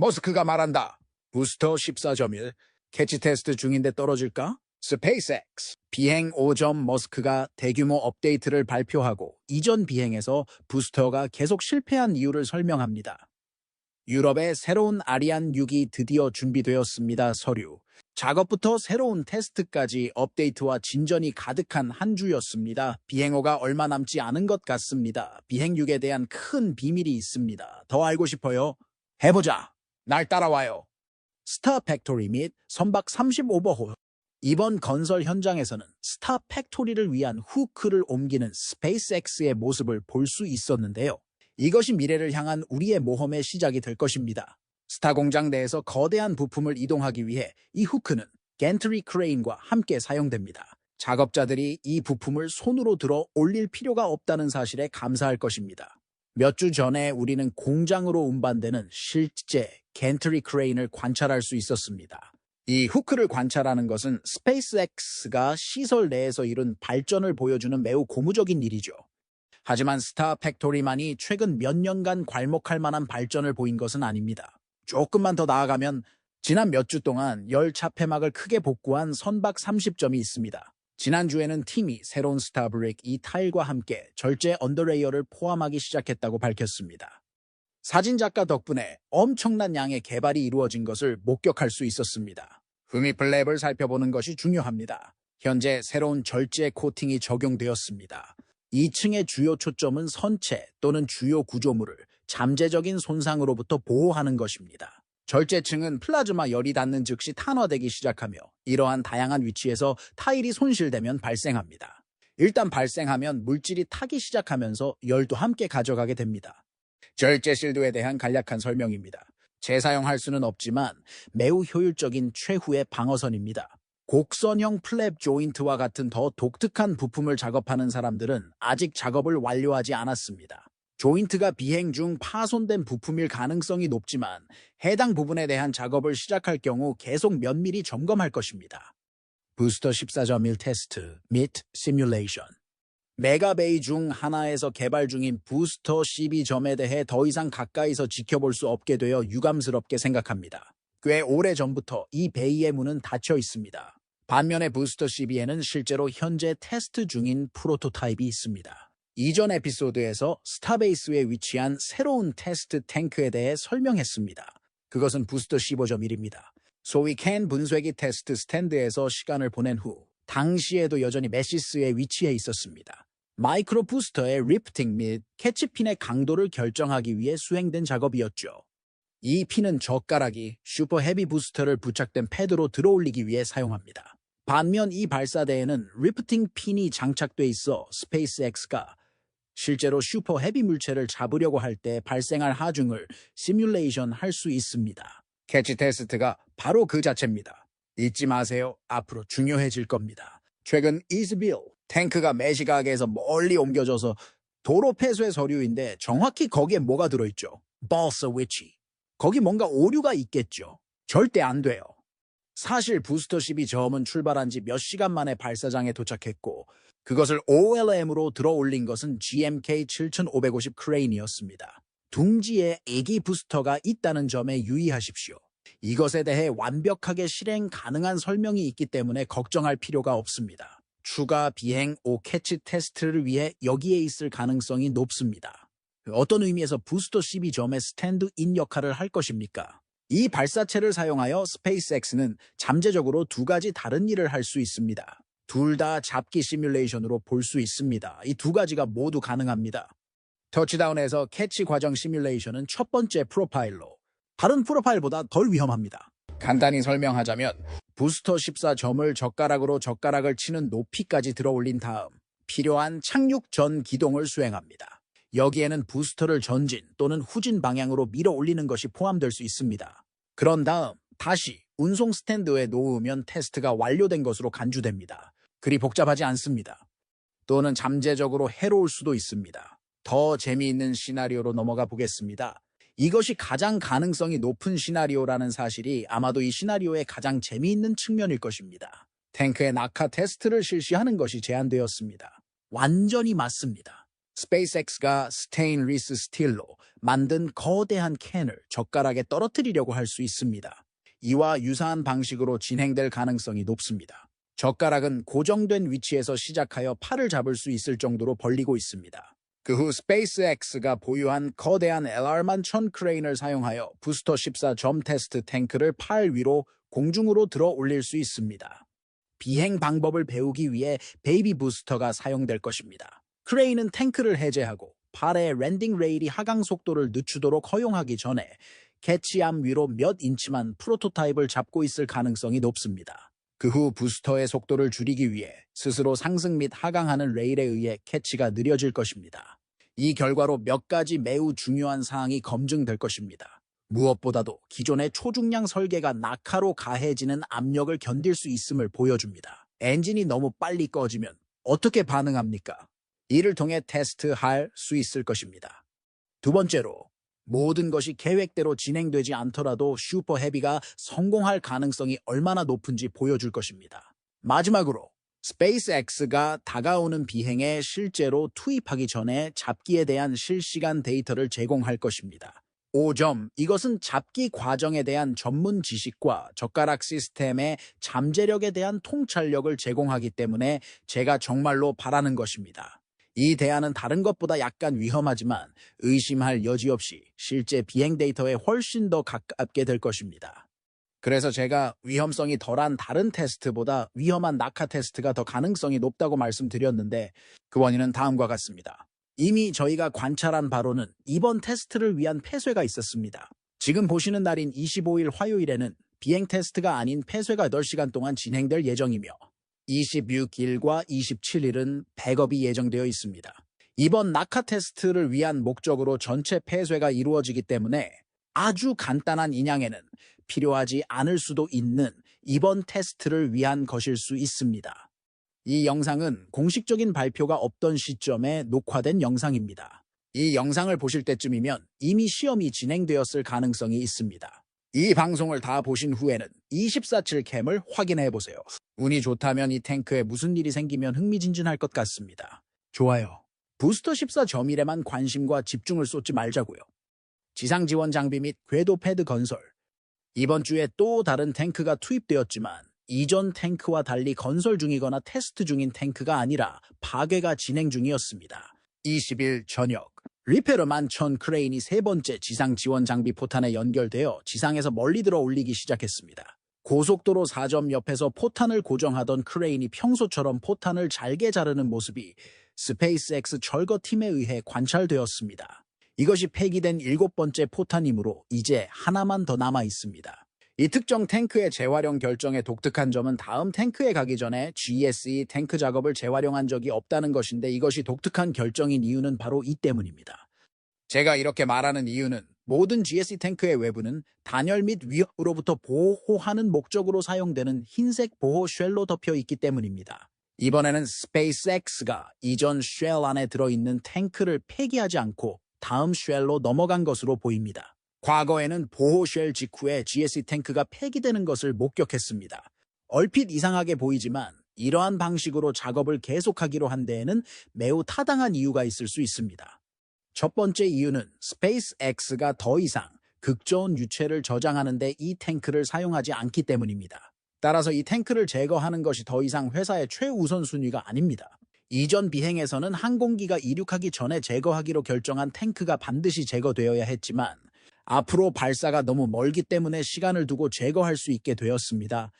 머스크가 말한다. 부스터 14.1 캐치 테스트 중인데 떨어질까? 스페이스X 비행 5점 머스크가 대규모 업데이트를 발표하고 이전 비행에서 부스터가 계속 실패한 이유를 설명합니다. 유럽의 새로운 아리안 6이 드디어 준비되었습니다. 서류. 작업부터 새로운 테스트까지 업데이트와 진전이 가득한 한 주였습니다. 비행호가 얼마 남지 않은 것 같습니다. 비행 6에 대한 큰 비밀이 있습니다. 더 알고 싶어요? 해보자. 날 따라와요. 스타 팩토리 및 선박 35호. 이번 건설 현장에서는 스타 팩토리를 위한 후크를 옮기는 스페이스X의 모습을 볼 수 있었는데요. 이것이 미래를 향한 우리의 모험의 시작이 될 것입니다. 스타 공장 내에서 거대한 부품을 이동하기 위해 이 후크는 겐트리 크레인과 함께 사용됩니다. 작업자들이 이 부품을 손으로 들어 올릴 필요가 없다는 사실에 감사할 것입니다. 몇 주 전에 우리는 공장으로 운반되는 실제 겐트리 크레인을 관찰할 수 있었습니다. 이 후크를 관찰하는 것은 스페이스X가 시설 내에서 이룬 발전을 보여주는 매우 고무적인 일이죠. 하지만 스타 팩토리만이 최근 몇 년간 괄목할 만한 발전을 보인 것은 아닙니다. 조금만 더 나아가면 지난 몇 주 동안 열차 폐막을 크게 복구한 선박 30점이 있습니다. 지난주에는 팀이 새로운 스타브릭 이 타일과 함께 절제 언더레이어를 포함하기 시작했다고 밝혔습니다. 사진작가 덕분에 엄청난 양의 개발이 이루어진 것을 목격할 수 있었습니다. 후미 플랩을 살펴보는 것이 중요합니다. 현재 새로운 절제 코팅이 적용되었습니다. 2층의 주요 초점은 선체 또는 주요 구조물을 잠재적인 손상으로부터 보호하는 것입니다. 절제층은 플라즈마 열이 닿는 즉시 탄화되기 시작하며 이러한 다양한 위치에서 타일이 손실되면 발생합니다. 일단 발생하면 물질이 타기 시작하면서 열도 함께 가져가게 됩니다. 절제 실드에 대한 간략한 설명입니다. 재사용할 수는 없지만 매우 효율적인 최후의 방어선입니다. 곡선형 플랩 조인트와 같은 더 독특한 부품을 작업하는 사람들은 아직 작업을 완료하지 않았습니다. 조인트가 비행 중 파손된 부품일 가능성이 높지만 해당 부분에 대한 작업을 시작할 경우 계속 면밀히 점검할 것입니다. 부스터 14.1 테스트 및 시뮬레이션. 메가베이 중 하나에서 개발 중인 부스터 12점에 대해 더 이상 가까이서 지켜볼 수 없게 되어 유감스럽게 생각합니다. 꽤 오래전부터 이 베이의 문은 닫혀 있습니다. 반면에 부스터 12에는 실제로 현재 테스트 중인 프로토타입이 있습니다. 이전 에피소드에서 스타베이스에 위치한 새로운 테스트 탱크에 대해 설명했습니다. 그것은 부스터 15.1입니다. 소위 캔 분쇄기 테스트 스탠드에서 시간을 보낸 후 당시에도 여전히 메시스에 위치해 있었습니다. 마이크로 부스터의 리프팅 및 캐치핀의 강도를 결정하기 위해 수행된 작업이었죠. 이 핀은 젓가락이 슈퍼 헤비 부스터를 부착된 패드로 들어올리기 위해 사용합니다. 반면 이 발사대에는 리프팅 핀이 장착돼 있어 스페이스X가 실제로 슈퍼 헤비 물체를 잡으려고 할 때 발생할 하중을 시뮬레이션 할 수 있습니다. 캐치 테스트가 바로 그 자체입니다. 잊지 마세요. 앞으로 중요해질 겁니다. 최근 이즈빌 탱크가 매시가게에서 멀리 옮겨져서 도로 폐쇄 서류인데 정확히 거기에 뭐가 들어있죠? balsa witchy. 거기 뭔가 오류가 있겠죠. 절대 안 돼요. 사실 부스터 12점은 출발한 지 몇 시간 만에 발사장에 도착했고 그것을 OLM으로 들어올린 것은 GMK 7550 크레인이었습니다. 둥지에 애기 부스터가 있다는 점에 유의하십시오. 이것에 대해 완벽하게 실행 가능한 설명이 있기 때문에 걱정할 필요가 없습니다. 추가 비행 5 캐치 테스트를 위해 여기에 있을 가능성이 높습니다. 어떤 의미에서 부스터 12점의 스탠드인 역할을 할 것입니까? 이 발사체를 사용하여 스페이스X는 잠재적으로 두 가지 다른 일을 할 수 있습니다. 둘 다 잡기 시뮬레이션으로 볼 수 있습니다. 이 두 가지가 모두 가능합니다. 터치다운에서 캐치 과정 시뮬레이션은 첫 번째 프로파일로 다른 프로파일보다 덜 위험합니다. 간단히 설명하자면 부스터 14점을 젓가락을 치는 높이까지 들어올린 다음 필요한 착륙 전 기동을 수행합니다. 여기에는 부스터를 전진 또는 후진 방향으로 밀어 올리는 것이 포함될 수 있습니다. 그런 다음 다시 운송 스탠드에 놓으면 테스트가 완료된 것으로 간주됩니다. 그리 복잡하지 않습니다. 또는 잠재적으로 해로울 수도 있습니다. 더 재미있는 시나리오로 넘어가 보겠습니다. 이것이 가장 가능성이 높은 시나리오라는 사실이 아마도 이 시나리오의 가장 재미있는 측면일 것입니다. 탱크의 낙하 테스트를 실시하는 것이 제안되었습니다. 완전히 맞습니다. 스페이스X가 스테인리스 스틸로 만든 거대한 캔을 젓가락에 떨어뜨리려고 할 수 있습니다. 이와 유사한 방식으로 진행될 가능성이 높습니다. 젓가락은 고정된 위치에서 시작하여 팔을 잡을 수 있을 정도로 벌리고 있습니다. 그 후 스페이스X가 보유한 거대한 LR만 1000 크레인을 사용하여 부스터 14점 테스트 탱크를 팔 위로 공중으로 들어 올릴 수 있습니다. 비행 방법을 배우기 위해 베이비 부스터가 사용될 것입니다. 크레인은 탱크를 해제하고 팔의 랜딩 레일이 하강 속도를 늦추도록 허용하기 전에 캐치암 위로 몇 인치만 프로토타입을 잡고 있을 가능성이 높습니다. 그 후 부스터의 속도를 줄이기 위해 스스로 상승 및 하강하는 레일에 의해 캐치가 느려질 것입니다. 이 결과로 몇 가지 매우 중요한 사항이 검증될 것입니다. 무엇보다도 기존의 초중량 설계가 낙하로 가해지는 압력을 견딜 수 있음을 보여줍니다. 엔진이 너무 빨리 꺼지면 어떻게 반응합니까? 이를 통해 테스트할 수 있을 것입니다. 두 번째로, 모든 것이 계획대로 진행되지 않더라도 슈퍼 헤비가 성공할 가능성이 얼마나 높은지 보여줄 것입니다. 마지막으로, 스페이스X가 다가오는 비행에 실제로 투입하기 전에 잡기에 대한 실시간 데이터를 제공할 것입니다. 5점, 이것은 잡기 과정에 대한 전문 지식과 젓가락 시스템의 잠재력에 대한 통찰력을 제공하기 때문에 제가 정말로 바라는 것입니다. 이 대안은 다른 것보다 약간 위험하지만 의심할 여지 없이 실제 비행 데이터에 훨씬 더 가깝게 될 것입니다. 그래서 제가 위험성이 덜한 다른 테스트보다 위험한 낙하 테스트가 더 가능성이 높다고 말씀드렸는데 그 원인은 다음과 같습니다. 이미 저희가 관찰한 바로는 이번 테스트를 위한 폐쇄가 있었습니다. 지금 보시는 날인 25일 화요일에는 비행 테스트가 아닌 폐쇄가 8시간 동안 진행될 예정이며 26일과 27일은 백업이 예정되어 있습니다. 이번 낙하 테스트를 위한 목적으로 전체 폐쇄가 이루어지기 때문에 아주 간단한 인양에는 필요하지 않을 수도 있는 이번 테스트를 위한 것일 수 있습니다. 이 영상은 공식적인 발표가 없던 시점에 녹화된 영상입니다. 이 영상을 보실 때쯤이면 이미 시험이 진행되었을 가능성이 있습니다. 이 방송을 다 보신 후에는 24/7 캠을 확인해 보세요. 운이 좋다면 이 탱크에 무슨 일이 생기면 흥미진진할 것 같습니다. 좋아요. 부스터 14.1에만 관심과 집중을 쏟지 말자고요. 지상 지원 장비 및 궤도 패드 건설. 이번 주에 또 다른 탱크가 투입되었지만 이전 탱크와 달리 건설 중이거나 테스트 중인 탱크가 아니라 파괴가 진행 중이었습니다. 20일 저녁, 리페러만 1000 크레인이 세 번째 지상 지원 장비 포탄에 연결되어 지상에서 멀리 들어 올리기 시작했습니다. 고속도로 4점 옆에서 포탄을 고정하던 크레인이 평소처럼 포탄을 잘게 자르는 모습이 스페이스X 철거팀에 의해 관찰되었습니다. 이것이 폐기된 7번째 포탄이므로 이제 하나만 더 남아 있습니다. 이 특정 탱크의 재활용 결정의 독특한 점은 다음 탱크에 가기 전에 GSE 탱크 작업을 재활용한 적이 없다는 것인데 이것이 독특한 결정인 이유는 바로 이 때문입니다. 제가 이렇게 말하는 이유는 모든 GSE 탱크의 외부는 단열 및 위협으로부터 보호하는 목적으로 사용되는 흰색 보호 쉘로 덮여 있기 때문입니다. 이번에는 스페이스X가 이전 쉘 안에 들어있는 탱크를 폐기하지 않고 다음 쉘로 넘어간 것으로 보입니다. 과거에는 보호 쉘 직후에 GSE 탱크가 폐기되는 것을 목격했습니다. 얼핏 이상하게 보이지만 이러한 방식으로 작업을 계속하기로 한 데에는 매우 타당한 이유가 있을 수 있습니다. 첫 번째 이유는 스페이스X가 더 이상 극저온 유체를 저장하는 데 이 탱크를 사용하지 않기 때문입니다. 따라서 이 탱크를 제거하는 것이 더 이상 회사의 최우선 순위가 아닙니다. 이전 비행에서는 항공기가 이륙하기 전에 제거하기로 결정한 탱크가 반드시 제거되어야 했지만 앞으로 발사가 너무 멀기 때문에 시간을 두고 제거할 수 있게 되었습니다.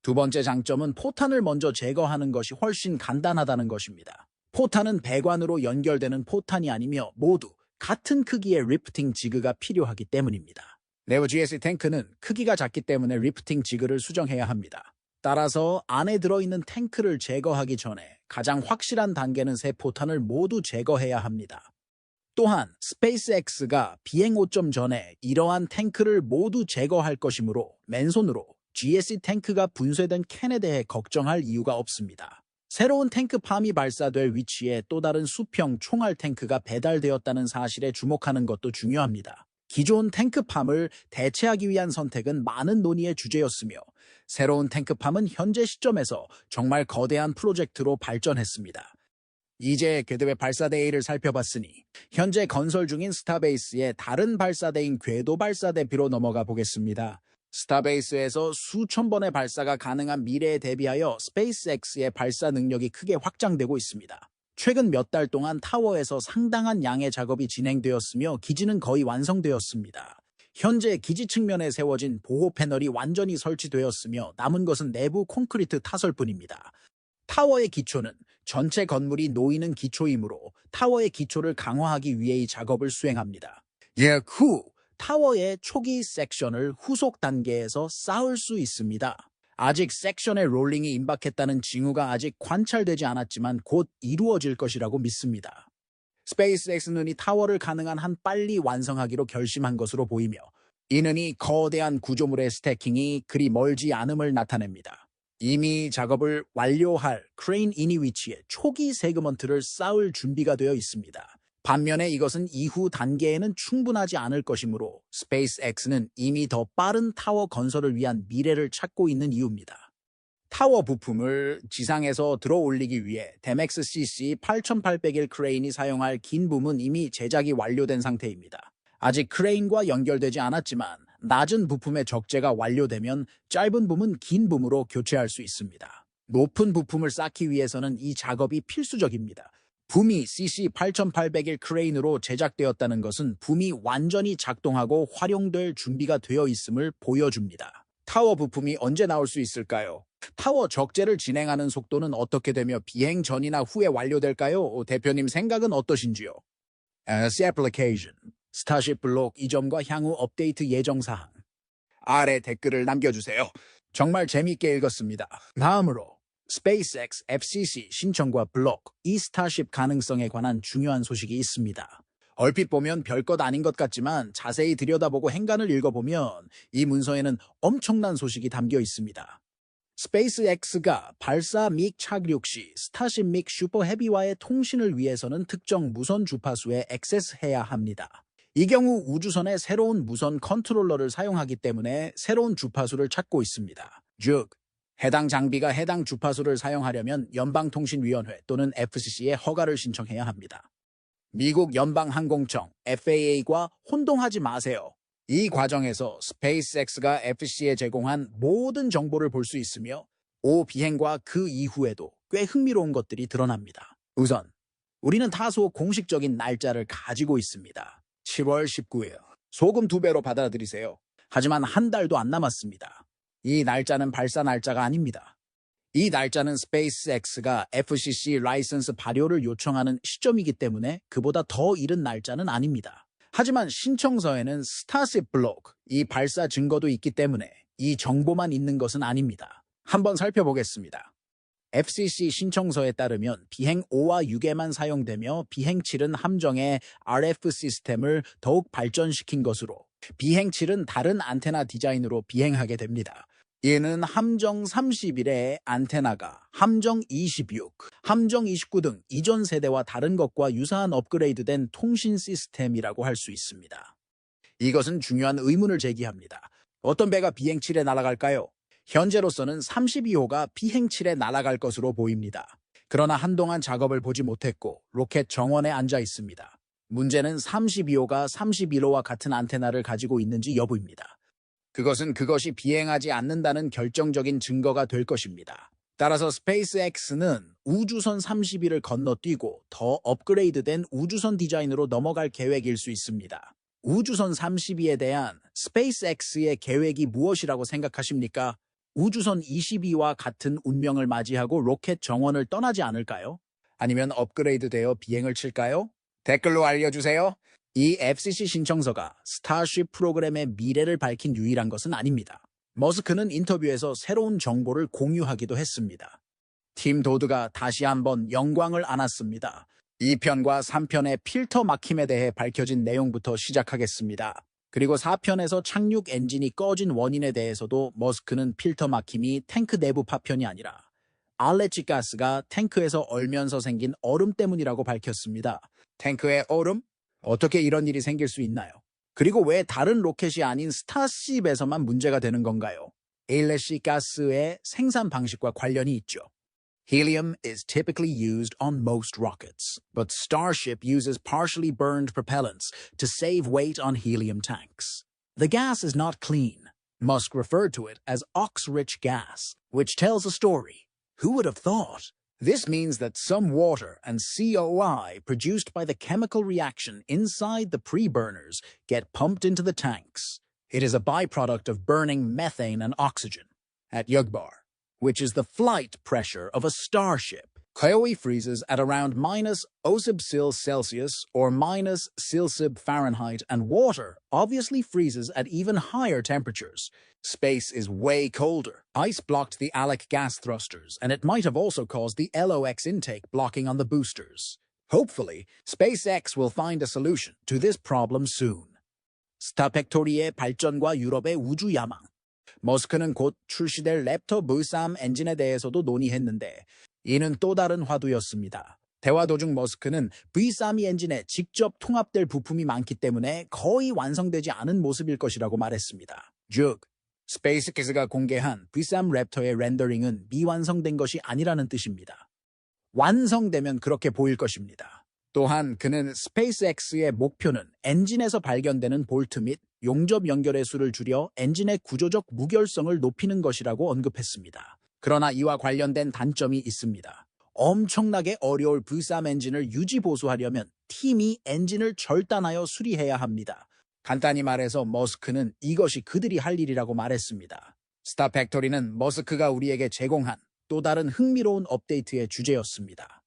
두 번째 장점은 포탄을 먼저 제거하는 것이 훨씬 간단하다는 것입니다. 포탄은 배관으로 연결되는 포탄이 아니며 모두 같은 크기의 리프팅 지그가 필요하기 때문입니다. 네오 GSE 탱크는 크기가 작기 때문에 리프팅 지그를 수정해야 합니다. 따라서 안에 들어있는 탱크를 제거하기 전에 가장 확실한 단계는 새 포탄을 모두 제거해야 합니다. 또한 스페이스X가 비행 5점 전에 이러한 탱크를 모두 제거할 것이므로 맨손으로 GSE 탱크가 분쇄된 캔에 대해 걱정할 이유가 없습니다. 새로운 탱크팜이 발사될 위치에 또 다른 수평 총알 탱크가 배달되었다는 사실에 주목하는 것도 중요합니다. 기존 탱크팜을 대체하기 위한 선택은 많은 논의의 주제였으며 새로운 탱크팜은 현재 시점에서 정말 거대한 프로젝트로 발전했습니다. 이제 궤도의 발사대 A를 살펴봤으니 현재 건설 중인 스타베이스의 다른 발사대인 궤도 발사대비로 넘어가 보겠습니다. 스타베이스에서 수천 번의 발사가 가능한 미래에 대비하여 스페이스X의 발사 능력이 크게 확장되고 있습니다. 최근 몇 달 동안 타워에서 상당한 양의 작업이 진행되었으며 기지는 거의 완성되었습니다. 현재 기지 측면에 세워진 보호 패널이 완전히 설치되었으며 남은 것은 내부 콘크리트 타설뿐입니다. 타워의 기초는 전체 건물이 놓이는 기초이므로 타워의 기초를 강화하기 위해 이 작업을 수행합니다. 후 타워의 초기 섹션을 후속 단계에서 쌓을 수 있습니다. 아직 섹션의 롤링이 임박했다는 징후가 아직 관찰되지 않았지만 곧 이루어질 것이라고 믿습니다. 스페이스X는 이 타워를 가능한 한 빨리 완성하기로 결심한 것으로 보이며 이는 이 거대한 구조물의 스태킹이 그리 멀지 않음을 나타냅니다. 이미 작업을 완료할 크레인 이니 위치에 초기 세그먼트를 쌓을 준비가 되어 있습니다. 반면에 이것은 이후 단계에는 충분하지 않을 것이므로 스페이스X는 이미 더 빠른 타워 건설을 위한 미래를 찾고 있는 이유입니다. 타워 부품을 지상에서 들어 올리기 위해 데맥스 CC 8801 크레인이 사용할 긴 붐은 이미 제작이 완료된 상태입니다. 아직 크레인과 연결되지 않았지만 낮은 부품의 적재가 완료되면 짧은 붐은 긴 붐으로 교체할 수 있습니다. 높은 부품을 쌓기 위해서는 이 작업이 필수적입니다. 붐이 CC 8801 크레인으로 제작되었다는 것은 붐이 완전히 작동하고 활용될 준비가 되어 있음을 보여줍니다. 타워 부품이 언제 나올 수 있을까요? 타워 적재를 진행하는 속도는 어떻게 되며 비행 전이나 후에 완료될까요? 대표님 생각은 어떠신지요? As application, 스타쉽 블록 이점과 향후 업데이트 예정사항. 아래 댓글을 남겨주세요. 정말 재미있게 읽었습니다. 다음으로 SpaceX FCC 신청과 블록, 이 스타쉽 가능성에 관한 중요한 소식이 있습니다. 얼핏 보면 별것 아닌 것 같지만 자세히 들여다보고 행간을 읽어보면 이 문서에는 엄청난 소식이 담겨 있습니다. 스페이스X가 발사 및 착륙 시 스타쉽 및 슈퍼 헤비와의 통신을 위해서는 특정 무선 주파수에 액세스해야 합니다. 이 경우 우주선의 새로운 무선 컨트롤러를 사용하기 때문에 새로운 주파수를 찾고 있습니다. 즉, 해당 장비가 해당 주파수를 사용하려면 연방통신위원회 또는 FCC에 허가를 신청해야 합니다. 미국 연방항공청 FAA과 혼동하지 마세요. 이 과정에서 스페이스X가 FCC에 제공한 모든 정보를 볼 수 있으며 비행과 그 이후에도 꽤 흥미로운 것들이 드러납니다. 우선 우리는 다소 공식적인 날짜를 가지고 있습니다. 7월 19일. 소금 2배로 받아들이세요. 하지만 한 달도 안 남았습니다. 이 날짜는 발사 날짜가 아닙니다. 이 날짜는 스페이스X가 FCC 라이선스 발효를 요청하는 시점이기 때문에 그보다 더 이른 날짜는 아닙니다. 하지만 신청서에는 스타쉽 블록, 이 발사 증거도 있기 때문에 이 정보만 있는 것은 아닙니다. 한번 살펴보겠습니다. FCC 신청서에 따르면 비행 5와 6에만 사용되며 비행 7은 함정의 RF 시스템을 더욱 발전시킨 것으로 비행 7은 다른 안테나 디자인으로 비행하게 됩니다. 이는 함정 31의 안테나가 함정 26, 함정 29 등 이전 세대와 다른 것과 유사한 업그레이드된 통신 시스템이라고 할 수 있습니다. 이것은 중요한 의문을 제기합니다. 어떤 배가 비행 7에 날아갈까요? 현재로서는 32호가 비행 7에 날아갈 것으로 보입니다. 그러나 한동안 작업을 보지 못했고 로켓 정원에 앉아 있습니다. 문제는 32호가 31호와 같은 안테나를 가지고 있는지 여부입니다. 그것은 그것이 비행하지 않는다는 결정적인 증거가 될 것입니다. 따라서 스페이스X는 우주선 32를 건너뛰고 더 업그레이드된 우주선 디자인으로 넘어갈 계획일 수 있습니다. 우주선 32에 대한 스페이스X의 계획이 무엇이라고 생각하십니까? 우주선 22와 같은 운명을 맞이하고 로켓 정원을 떠나지 않을까요? 아니면 업그레이드되어 비행을 칠까요? 댓글로 알려주세요. 이 FCC 신청서가 스타쉽 프로그램의 미래를 밝힌 유일한 것은 아닙니다. 머스크는 인터뷰에서 새로운 정보를 공유하기도 했습니다. 팀 도드가 다시 한번 영광을 안았습니다. 2편과 3편의 필터 막힘에 대해 밝혀진 내용부터 시작하겠습니다. 그리고 4편에서 착륙 엔진이 꺼진 원인에 대해서도 머스크는 필터 막힘이 탱크 내부 파편이 아니라 알레치 가스가 탱크에서 얼면서 생긴 얼음 때문이라고 밝혔습니다. 탱크에 얼음? 어떻게 이런 일이 생길 수 있나요? 그리고 왜 다른 로켓이 아닌 스타쉽에서만 문제가 되는 건가요? 알레치 가스의 생산 방식과 관련이 있죠. Helium is typically used on most rockets, but Starship uses partially burned propellants to save weight on helium tanks. The gas is not clean. Musk referred to it as ox-rich gas, which tells a story. Who would have thought? This means that some water and COI produced by the chemical reaction inside the pre-burners get pumped into the tanks. It is a byproduct of burning methane and oxygen. At Yugbar, which is the flight pressure of a starship, KOE freezes at around -0°C or -Celsius and water obviously freezes at even higher temperatures. Space is way colder. Ice blocked the ALEC gas thrusters, and it might have also caused the LOX intake blocking on the boosters. Hopefully, SpaceX will find a solution to this problem soon. 스타팩토리의 발전과 유럽의 우주 야망. 머스크는 곧 출시될 랩터 V3 엔진에 대해서도 논의했는데 이는 또 다른 화두였습니다. 대화 도중 머스크는 V3 엔진에 직접 통합될 부품이 많기 때문에 거의 완성되지 않은 모습일 것이라고 말했습니다. 즉, 스페이스X가 공개한 V3 랩터의 렌더링은 미완성된 것이 아니라는 뜻입니다. 완성되면 그렇게 보일 것입니다. 또한 그는 스페이스X의 목표는 엔진에서 발견되는 볼트 및 용접 연결의 수를 줄여 엔진의 구조적 무결성을 높이는 것이라고 언급했습니다. 그러나 이와 관련된 단점이 있습니다. 엄청나게 어려울 V3 엔진을 유지 보수하려면 팀이 엔진을 절단하여 수리해야 합니다. 간단히 말해서 머스크는 이것이 그들이 할 일이라고 말했습니다. 스타팩토리는 머스크가 우리에게 제공한 또 다른 흥미로운 업데이트의 주제였습니다.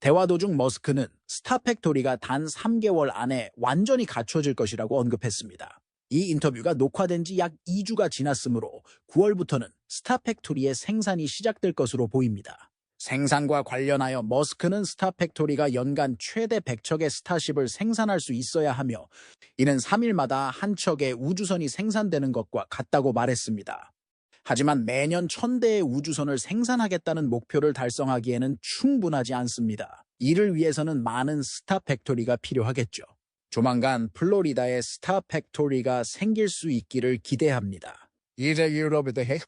대화 도중 머스크는 스타팩토리가 단 3개월 안에 완전히 갖춰질 것이라고 언급했습니다. 이 인터뷰가 녹화된 지 약 2주가 지났으므로 9월부터는 스타팩토리의 생산이 시작될 것으로 보입니다. 생산과 관련하여 머스크는 스타팩토리가 연간 최대 100척의 스타쉽을 생산할 수 있어야 하며 이는 3일마다 한 척의 우주선이 생산되는 것과 같다고 말했습니다. 하지만 매년 1000대의 우주선을 생산하겠다는 목표를 달성하기에는 충분하지 않습니다. 이를 위해서는 많은 스타팩토리가 필요하겠죠. 조만간 플로리다에 스타팩토리가 생길 수 있기를 기대합니다. 이제 유럽에 대해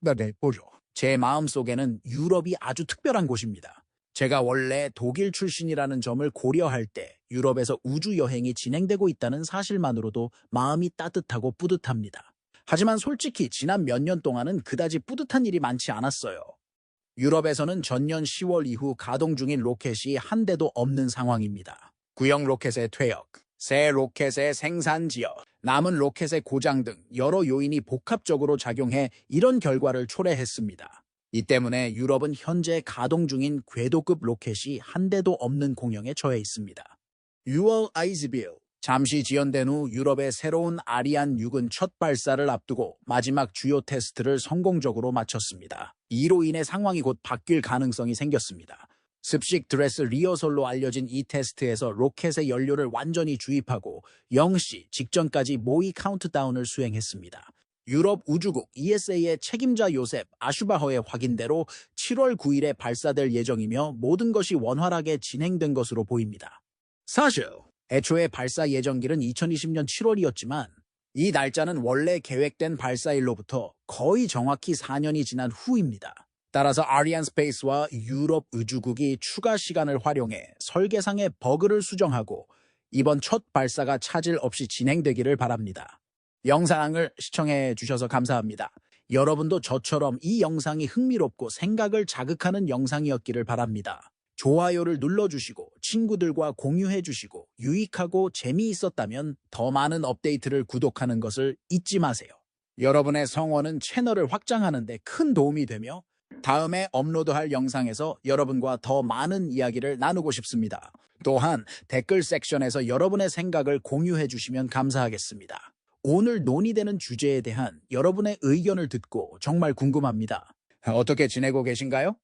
보죠. 제 마음속에는 유럽이 아주 특별한 곳입니다. 제가 원래 독일 출신이라는 점을 고려할 때 유럽에서 우주 여행이 진행되고 있다는 사실만으로도 마음이 따뜻하고 뿌듯합니다. 하지만 솔직히 지난 몇 년 동안은 그다지 뿌듯한 일이 많지 않았어요. 유럽에서는 전년 10월 이후 가동 중인 로켓이 한 대도 없는 상황입니다. 구형 로켓의 퇴역, 새 로켓의 생산 지연, 남은 로켓의 고장 등 여러 요인이 복합적으로 작용해 이런 결과를 초래했습니다. 이 때문에 유럽은 현재 가동 중인 궤도급 로켓이 한 대도 없는 공영에 처해 있습니다. 6월 아이즈빌, 잠시 지연된 후 유럽의 새로운 아리안 6은 첫 발사를 앞두고 마지막 주요 테스트를 성공적으로 마쳤습니다. 이로 인해 상황이 곧 바뀔 가능성이 생겼습니다. 습식 드레스 리허설로 알려진 이 테스트에서 로켓의 연료를 완전히 주입하고 0시 직전까지 모의 카운트다운을 수행했습니다. 유럽 우주국 ESA의 책임자 요셉 아슈바허의 확인대로 7월 9일에 발사될 예정이며 모든 것이 원활하게 진행된 것으로 보입니다. 사실 애초에 발사 예정일은 2020년 7월이었지만 이 날짜는 원래 계획된 발사일로부터 거의 정확히 4년이 지난 후입니다. 따라서 아리안스페이스와 유럽 우주국이 추가 시간을 활용해 설계상의 버그를 수정하고 이번 첫 발사가 차질 없이 진행되기를 바랍니다. 영상을 시청해 주셔서 감사합니다. 여러분도 저처럼 이 영상이 흥미롭고 생각을 자극하는 영상이었기를 바랍니다. 좋아요를 눌러주시고 친구들과 공유해주시고 유익하고 재미있었다면 더 많은 업데이트를 구독하는 것을 잊지 마세요. 여러분의 성원은 채널을 확장하는 데 큰 도움이 되며 다음에 업로드할 영상에서 여러분과 더 많은 이야기를 나누고 싶습니다. 또한 댓글 섹션에서 여러분의 생각을 공유해 주시면 감사하겠습니다. 오늘 논의되는 주제에 대한 여러분의 의견을 듣고 정말 궁금합니다. 어떻게 지내고 계신가요?